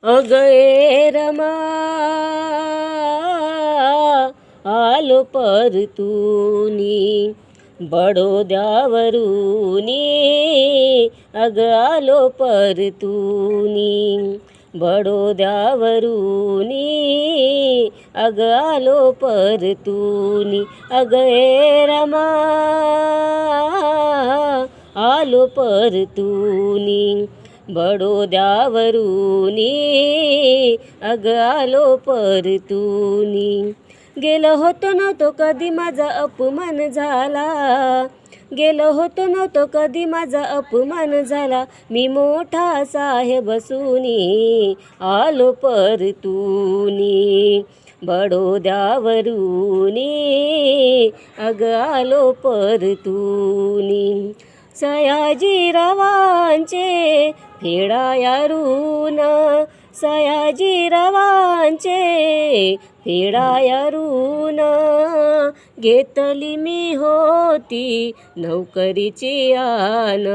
अगये रमा आलो परतूनी बडोद्यावरूनी अग आलो परतूनी बडोद्यावरूनी अग आलो परतूनी अगये रमा आलो परतूनी बडोद्यावरूनी अग आलो परतूनी गेलो होतो नव्हतो कधी माझा अपमान झाला गेलो होतो नव्हतो कधी माझा अपमान झाला मी मोठा साहेब बसूनी आलो परतूनी बडोद्यावरूनी अग आलो परतूनी सयाजीरावांचे फेडाया ऋण सयाजीरावांचे फेडाया ऋण घेतली मी होती नौकरीची आन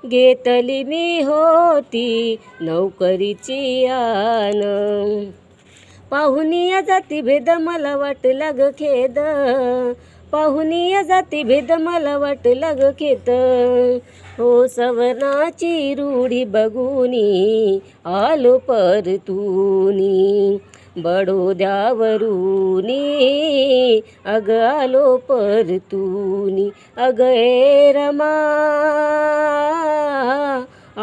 घेतली मी होती नौकरीची आन पाहुनिया जाती भेद मला वाटला ग खेद पाहुनिया जाती भेद मला वाटला ग खेद हो सवनाची रूढी बघूनी आलो परतूनी बडोद्यावरूनी अग आलो परतूनी अगये रमा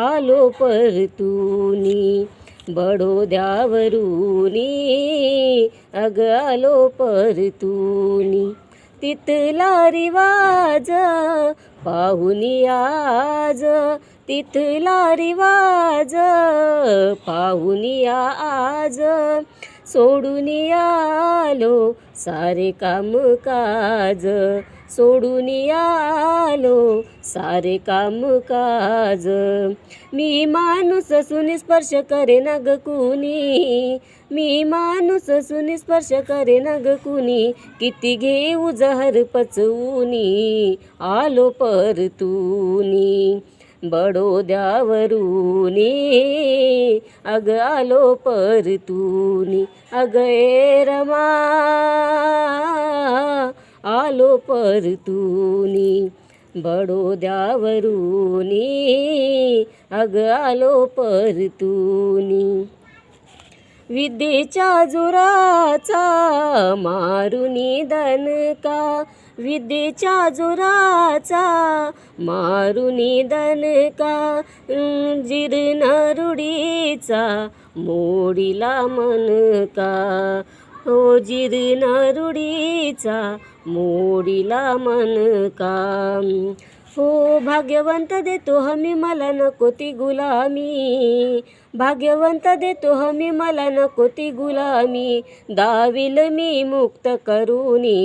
आलो परतूनी बडोद्यावरूनी अग आलो परतूनी तिथला रिवाज पाहुनी आज तिथला रिवाज पाहुनी आज सोडून आलो सारे कामकाज सोडून आलो सारे कामकाज मी माणूस असून स्पर्श करे न ग कुणी मी माणूस असून स्पर्श करे न ग कुणी किती घेऊ जहर पचवूनी आलो परतूनी बडोद्यावरूनी अग आलो परतूनी अगये रमा आलो परतूनी बडोद्यावरूनी अग आलो परतूनी विद्येच्या जोराचा मारुनी दणका विद्येच्या जोराचा मारुनी दणका जीर्ण रूढीचा मोडीला मनका हो जीर्ण रूढीचा मोडीला मनका हो भाग्यवंत देतो हमी मला नको ती गुलामी भाग्यवंत देतो हमी मला नको ती गुलामी दाविल मी मुक्त करूनी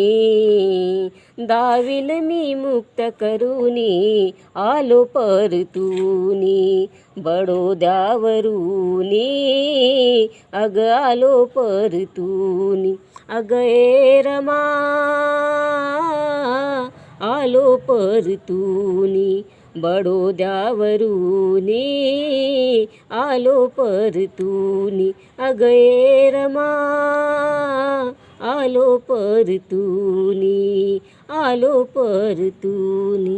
दाविल मी मुक्त करूनी आलो परतूनी बडोद्यावरूनी अग आलो परतूनी अगये रमा आलो परतूनी बडोद्यावरूनी आलो परतूनी अगये रमा आलो परतूनी आलो परतूनी।